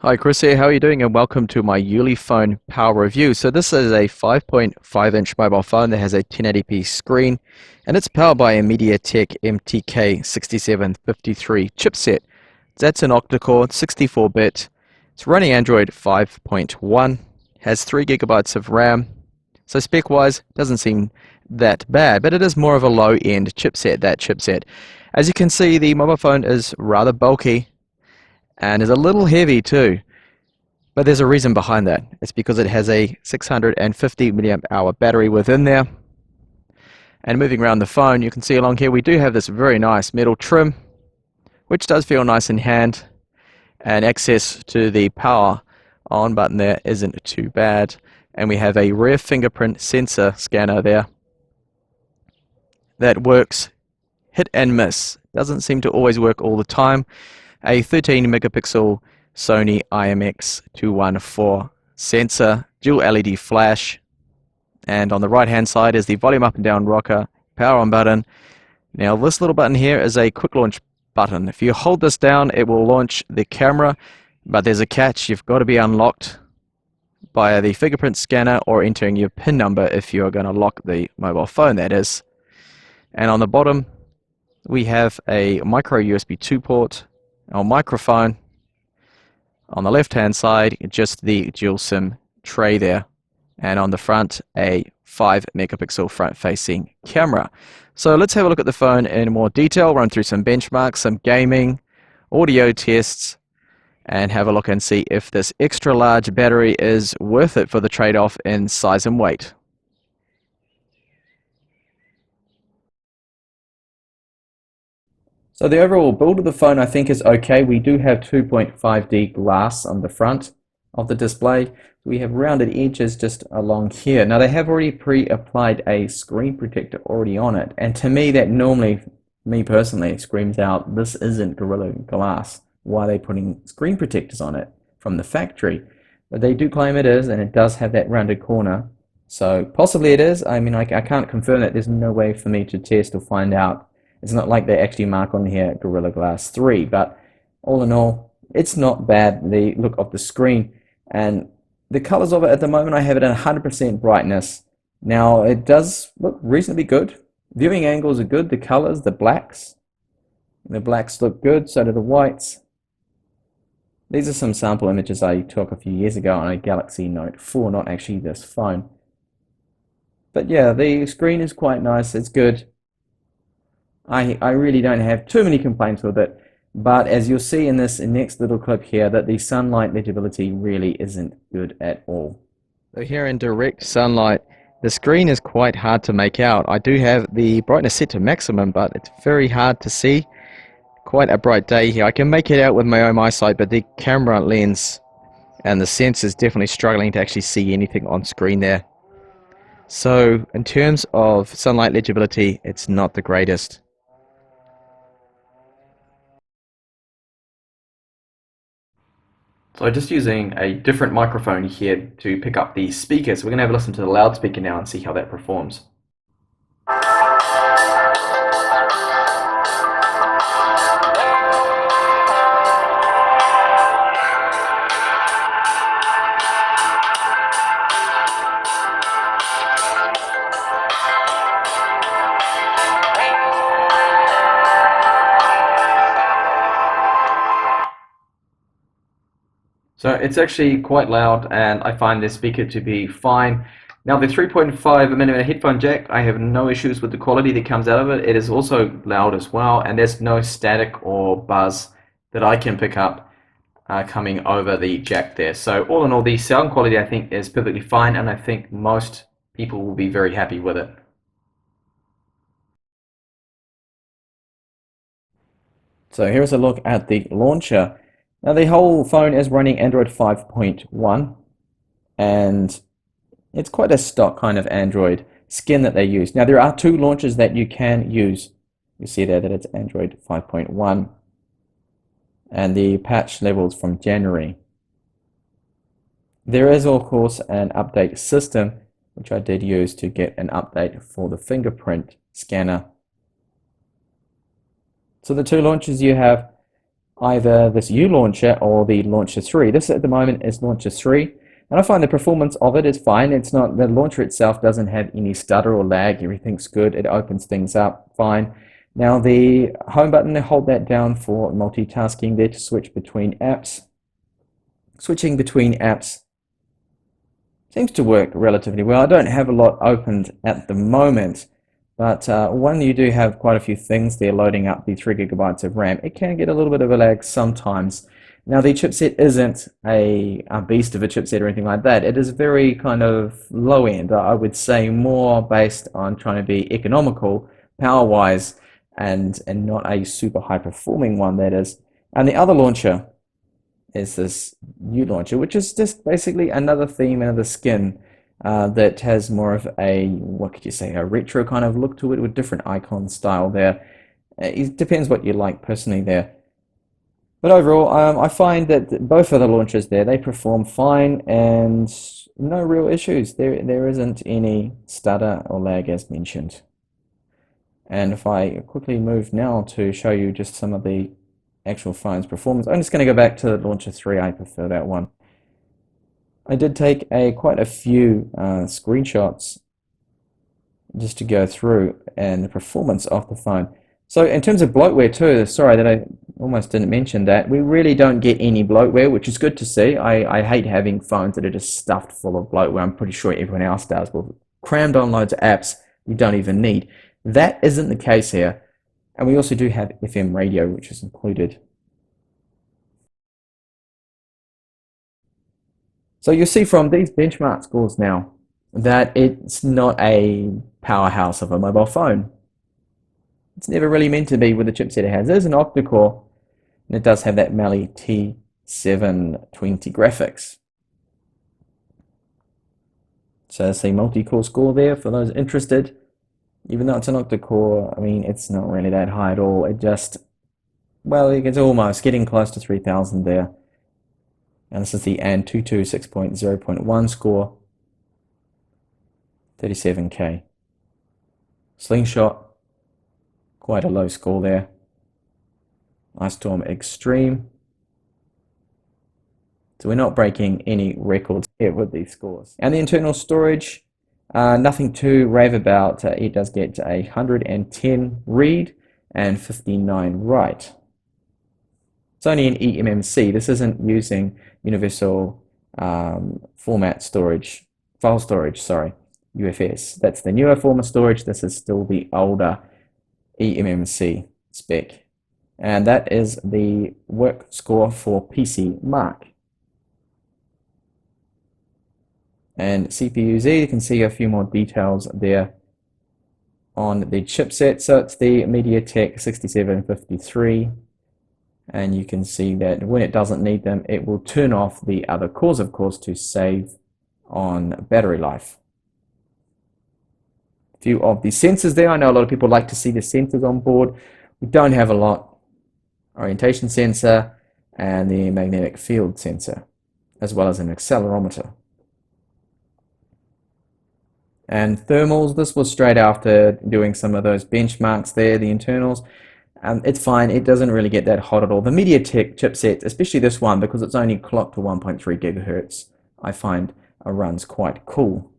Hi Chris here, how are you doing? And welcome to my Ulefone Power review. So this is a 5.5-inch mobile phone that has a 1080p screen, and it's powered by a MediaTek MTK 6753 chipset. That's an octa-core, 64-bit. It's running Android 5.1, has 3 gigabytes of RAM. So spec-wise, doesn't seem that bad, but it is more of a low-end chipset, that chipset. As you can see, the mobile phone is rather bulky and is a little heavy too. But there's a reason behind that. It's because it has a 650 milliamp hour battery within there. And moving around the phone, you can see along here we do have this very nice metal trim, which does feel nice in hand. And access to the power on button there isn't too bad. And we have a rear fingerprint sensor scanner there that works hit and miss. Doesn't seem to always work all the time. A 13 megapixel Sony IMX214 sensor, dual LED flash, and on the right hand side is the volume up and down rocker, power on button. Now this little button here is a quick launch button. If you hold this down, it will launch the camera, but there's a catch. You've got to be unlocked by the fingerprint scanner or entering your PIN number if you are going to lock the mobile phone, that is. And on the bottom we have a micro USB 2 port, our microphone. On the left hand side, just the dual SIM tray there, and on the front a 5 megapixel front facing camera. So let's have a look at the phone in more detail, run through some benchmarks, some gaming, audio tests, and have a look and see if this extra large battery is worth it for the trade-off in size and weight. So the overall build of the phone I think is okay. We do have 2.5D glass on the front of the display. We have rounded edges just along here. Now they have already pre-applied a screen protector already on it, and to me that normally, me personally, screams out this isn't Gorilla Glass. Why are they putting screen protectors on it from the factory? But they do claim it is, and it does have that rounded corner. So possibly it is. I mean, I can't confirm that. There's no way for me to test or find out. It's not like they actually mark on here Gorilla Glass 3, but all in all, it's not bad, the look of the screen. And the colors of it at the moment, I have it at 100% brightness. Now, it does look reasonably good. Viewing angles are good. The colors, the blacks look good, so do the whites. These are some sample images I took a few years ago on a Galaxy Note 4, not actually this phone. But yeah, the screen is quite nice, it's good. I really don't have too many complaints with it, but as you'll see in this next little clip here, that the sunlight legibility really isn't good at all. So here in direct sunlight, the screen is quite hard to make out. I do have the brightness set to maximum, but it's very hard to see. Quite a bright day here. I can make it out with my own eyesight, but the camera lens and the sensor is definitely struggling to actually see anything on screen there. So in terms of sunlight legibility, it's not the greatest. So just using a different microphone here to pick up the speakers. We're going to have a listen to the loudspeaker now and see how that performs. So it's actually quite loud, and I find this speaker to be fine. Now the 3.5mm headphone jack, I have no issues with the quality that comes out of it. It is also loud as well, and there's no static or buzz that I can pick up coming over the jack there. So all in all, the sound quality I think is perfectly fine, and I think most people will be very happy with it. So here's a look at the launcher. Now the whole phone is running Android 5.1, and it's quite a stock kind of Android skin that they use. Now there are two launchers that you can use. You see there that it's Android 5.1, and the patch levels from January. There is of course an update system, which I did use to get an update for the fingerprint scanner. So the two launchers you have either this U launcher or the Launcher 3. This at the moment is Launcher 3, and I find the performance of it is fine. It's not, the launcher itself doesn't have any stutter or lag. Everything's good. It opens things up fine. Now the home button, hold that down for multitasking there to switch between apps. Switching between apps seems to work relatively well. I don't have a lot opened at the moment, but when you do have quite a few things there loading up the 3 gigabytes of RAM, it can get a little bit of a lag sometimes. Now the chipset isn't a beast of a chipset or anything like that. It is very kind of low end. I would say more based on trying to be economical power-wise and not a super high performing one, that is. And the other launcher is this U launcher, which is just basically another theme, another skin that has more of a, what could you say, a retro kind of look to it with different icon style there. It depends what you like personally there. But overall, I find that both of the launchers there, they perform fine and no real issues. There isn't any stutter or lag as mentioned. And if I quickly move now to show you just some of the actual phone's performance, I'm just going to go back to the Launcher 3. I prefer that one. I did take quite a few screenshots just to go through and the performance of the phone. So in terms of bloatware too, sorry that I almost didn't mention that, we really don't get any bloatware, which is good to see. I hate having phones that are just stuffed full of bloatware. I'm pretty sure everyone else does, but crammed on loads of apps you don't even need. That isn't the case here. And we also do have FM radio, which is included. So you'll see from these benchmark scores now that it's not a powerhouse of a mobile phone. It's never really meant to be with the chipset it has. There's an octa-core, and it does have that Mali T720 graphics. So that's a multi-core score there for those interested. Even though it's an octa-core, I mean, it's not really that high at all. It just, well, it's almost getting close to 3000 there. And this is the Antutu 6.0.1 score, 37K. Slingshot, quite a low score there. Ice Storm Extreme. So we're not breaking any records here with these scores. And the internal storage, nothing to rave about. It does get 110 read and 59 write. It's only an eMMC. This isn't using universal format storage, file storage, sorry, UFS. That's the newer form of storage. This is still the older eMMC spec. And that is the work score for PC Mark. And CPU-Z, you can see a few more details there on the chipset. So it's the MediaTek 6753. And you can see that when it doesn't need them, it will turn off the other cores, of course, to save on battery life. A few of the sensors there. I know a lot of people like to see the sensors on board. We don't have a lot. Orientation sensor and the magnetic field sensor, as well as an accelerometer. And thermals, this was straight after doing some of those benchmarks there, the internals. It's fine, it doesn't really get that hot at all. The MediaTek chipset, especially this one, because it's only clocked to 1.3 gigahertz, I find runs quite cool.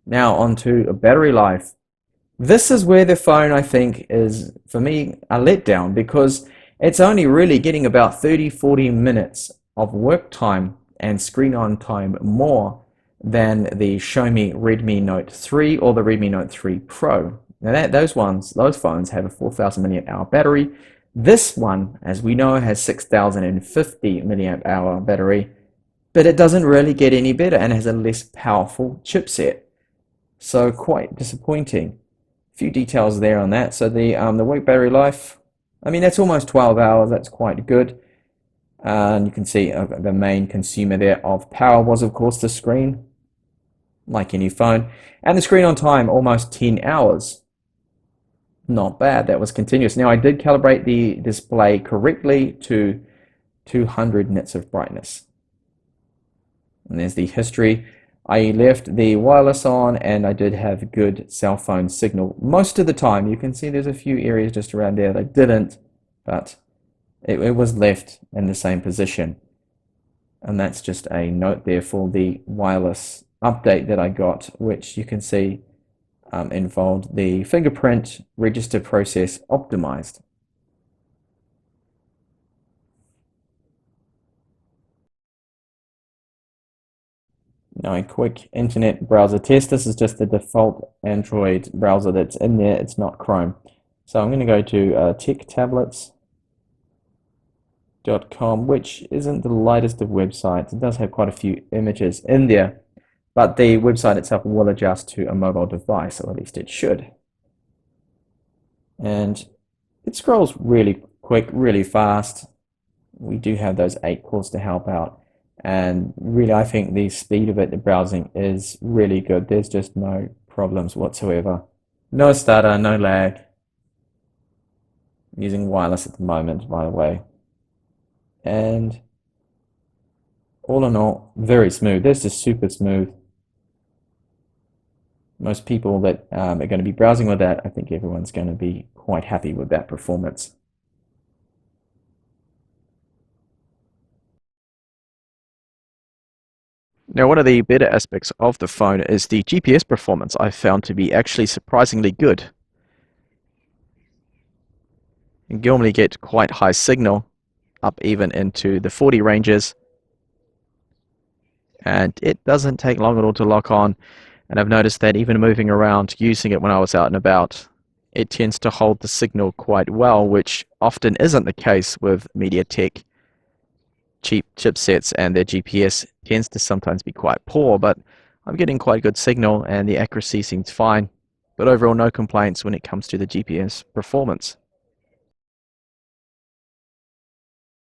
Now onto battery life. This is where the phone, I think, is, for me, a letdown, because it's only really getting about 30-40 minutes of work time and screen on time more than the Xiaomi Redmi Note 3 or the Redmi Note 3 Pro. Now those phones have a 4000 milliamp hour battery. This one, as we know, has 6050 milliamp hour battery, but it doesn't really get any better and has a less powerful chipset. So quite disappointing. A few details there on that. So the work battery life, I mean, that's almost 12 hours. That's quite good. And you can see the main consumer there of power was, of course, the screen, like any phone. And the screen on time, almost 10 hours. Not bad. That was continuous. Now, I did calibrate the display correctly to 200 nits of brightness. And there's the history I left the wireless on and I did have good cell phone signal most of the time. You can see there's a few areas just around there that didn't, but it was left in the same position. And that's just a note there for the wireless update that I got, which you can see involved the fingerprint register process optimized. Now a quick internet browser test. This is just the default Android browser that's in there. It's not Chrome. So I'm going to go to techtablets.com, which isn't the lightest of websites. It does have quite a few images in there, but the website itself will adjust to a mobile device, or at least it should. And it scrolls really quick, really fast. We do have those 8 cores to help out. And really, I think the speed of it, the browsing, is really good. There's just no problems whatsoever. No stutter, no lag. I'm using wireless at the moment, by the way. And all in all, very smooth. This is super smooth. Most people that are going to be browsing with that, I think everyone's going to be quite happy with that performance. Now, one of the better aspects of the phone is the GPS performance. I found to be actually surprisingly good. You normally get quite high signal, up even into the 40 ranges, and it doesn't take long at all to lock on. And I've noticed that even moving around, using it when I was out and about, it tends to hold the signal quite well, which often isn't the case with MediaTek cheap chipsets, and their GPS tends to sometimes be quite poor, but I'm getting quite good signal and the accuracy seems fine. But overall, no complaints when it comes to the GPS performance.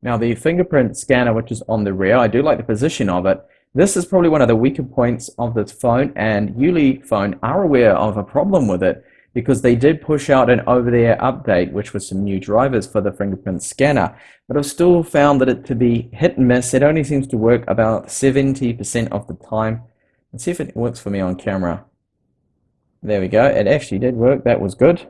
Now the fingerprint scanner, which is on the rear, I do like the position of it. This is probably one of the weaker points of this phone, and Ulefone are aware of a problem with it because they did push out an over-the-air update, which was some new drivers for the fingerprint scanner. But I've still found that it to be hit and miss. It only seems to work about 70% of the time. Let's see if it works for me on camera. There we go. It actually did work. That was good.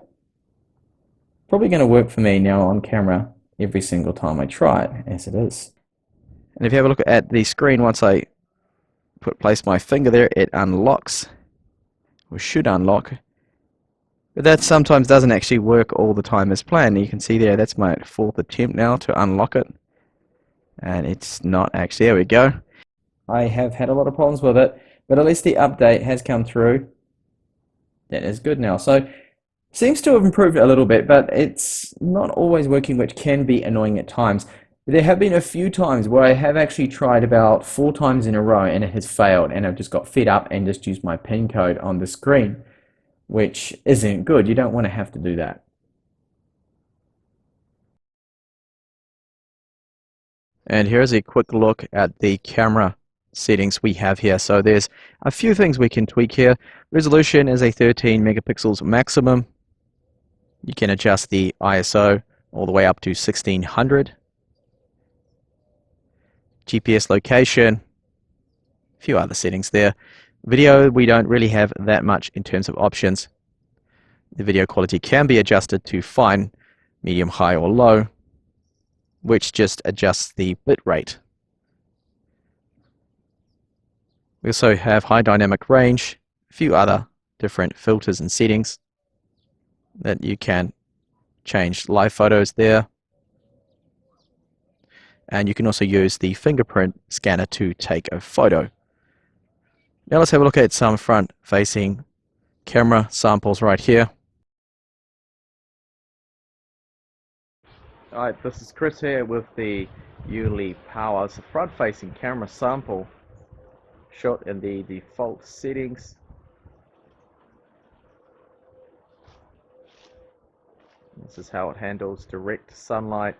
Probably going to work for me now on camera every single time I try it, as it is. And if you have a look at the screen, once I place my finger there, it unlocks, or should unlock. But that sometimes doesn't actually work all the time as planned. You can see there, that's my 4th attempt now to unlock it. And it's not actually, there we go. I have had a lot of problems with it, but at least the update has come through. That is good now. So, seems to have improved a little bit, but it's not always working, which can be annoying at times. There have been a few times where I have actually tried about 4 times in a row and it has failed, and I've just got fed up and just used my PIN code on the screen, which isn't good. You don't want to have to do that. And here's a quick look at the camera settings we have here. So there's a few things we can tweak here. Resolution is a 13 megapixels maximum. You can adjust the ISO all the way up to 1600. GPS location, a few other settings there. Video, we don't really have that much in terms of options. The video quality can be adjusted to fine, medium, high, or low, which just adjusts the bit rate. We also have high dynamic range, a few other different filters and settings that you can change live photos there. And you can also use the fingerprint scanner to take a photo. Now let's have a look at some front-facing camera samples right here. Alright, this is Chris here with the Ulefone Power. It's a front-facing camera sample shot in the default settings. This is how it handles direct sunlight.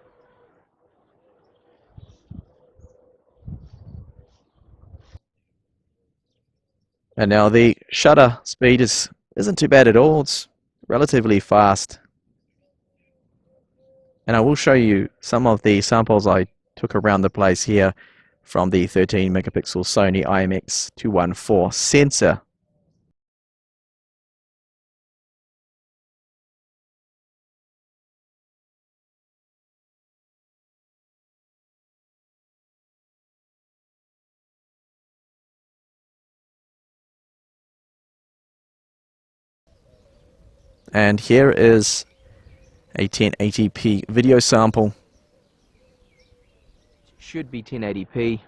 And now the shutter speed isn't too bad at all. It's relatively fast. And I will show you some of the samples I took around the place here from the 13 megapixel Sony IMX214 sensor. And here is a 1080p video sample. Should be 1080p.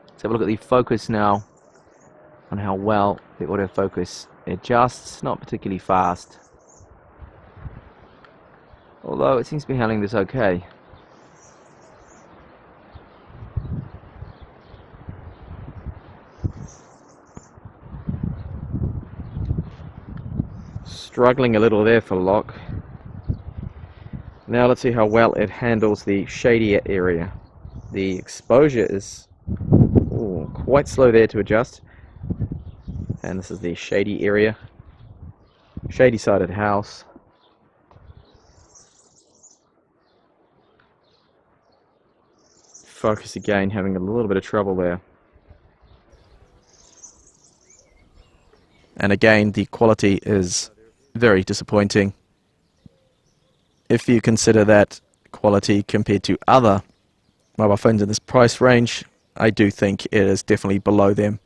Let's have a look at the focus now, on how well the autofocus adjusts. Not particularly fast, although it seems to be handling this okay. Struggling a little there for lock. Now let's see how well it handles the shadier area. The exposure is quite slow there to adjust. And this is the shady area. Shady sided house. Focus again, having a little bit of trouble there. And again, the quality is very disappointing. If you consider that quality compared to other mobile phones in this price range, I do think it is definitely below them.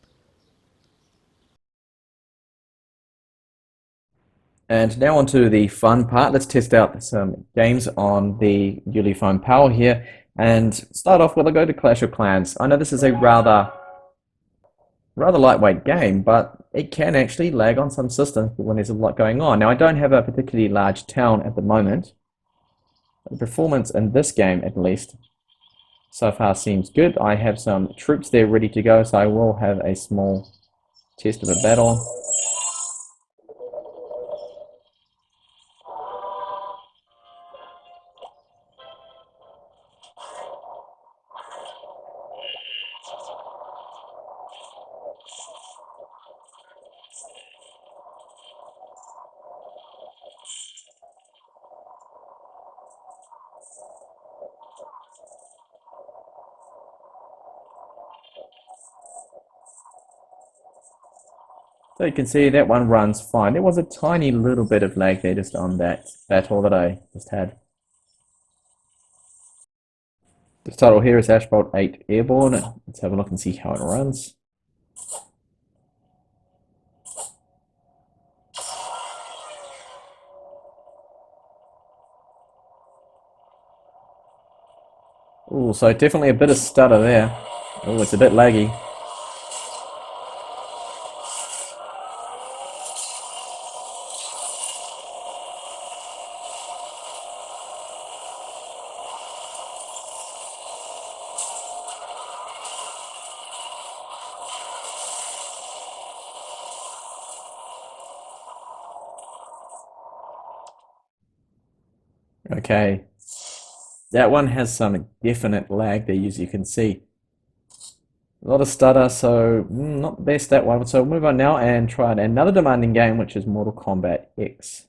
And now onto the fun part. Let's test out some games on the Ulefone Power here. And start off with, I'll go to Clash of Clans. I know this is a rather lightweight game, but it can actually lag on some systems when there's a lot going on. Now, I don't have a particularly large town at the moment. The performance in this game, at least, so far seems good. I have some troops there ready to go, so I will have a small test of a battle. So you can see that one runs fine. There was a tiny little bit of lag there just on that battle that I just had. The title here is Ashbolt 8 Airborne. Let's have a look and see how it runs. Oh, so definitely a bit of stutter there. Oh, it's a bit laggy. Okay, that one has some definite lag there, as you can see. A lot of stutter, so not the best, that one. So we'll move on now and try another demanding game, which is Mortal Kombat X.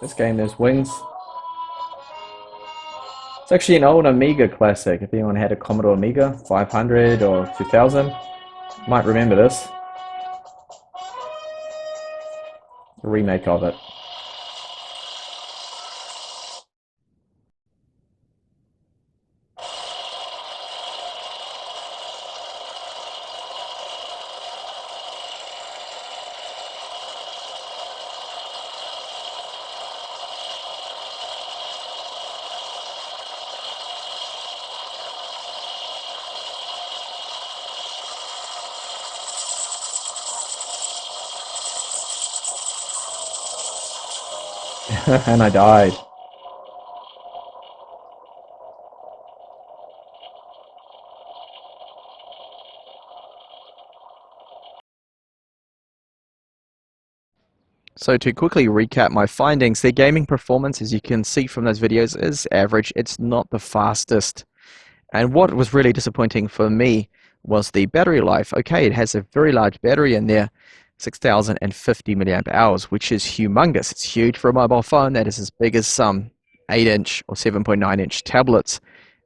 This game, there's wings. It's actually an old Amiga classic. If anyone had a Commodore Amiga 500 or 2000, might remember this. A remake of it. And I died. So to quickly recap my findings, the gaming performance, as you can see from those videos, is average. It's not the fastest. And what was really disappointing for me was the battery life. Okay, it has a very large battery in there, 6,050 milliamp hours, which is humongous. It's huge for a mobile phone. That is as big as some 8-inch or 7.9-inch tablets.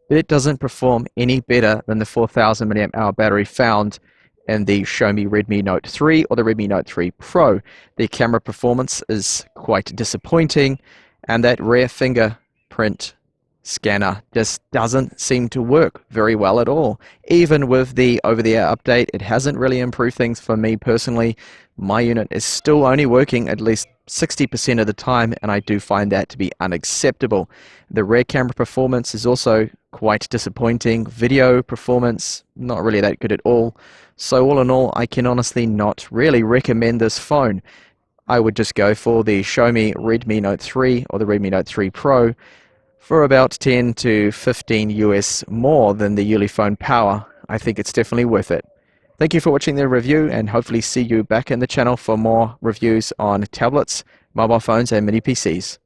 But it doesn't perform any better than the 4,000 milliamp hour battery found in the Xiaomi Redmi Note 3 or the Redmi Note 3 Pro. The camera performance is quite disappointing, and that rear fingerprint scanner just doesn't seem to work very well at all. Even with the over-the-air update, it hasn't really improved things for me personally. My unit is still only working at least 60% of the time, and I do find that to be unacceptable. The rear camera performance is also quite disappointing. Video performance, not really that good at all. So all in all, I can honestly not really recommend this phone. I would just go for the Xiaomi Redmi Note 3 or the Redmi Note 3 Pro for about 10 to 15 US more than the Ulefone Power. I think it's definitely worth it. Thank you for watching the review, and hopefully see you back in the channel for more reviews on tablets, mobile phones and mini PCs.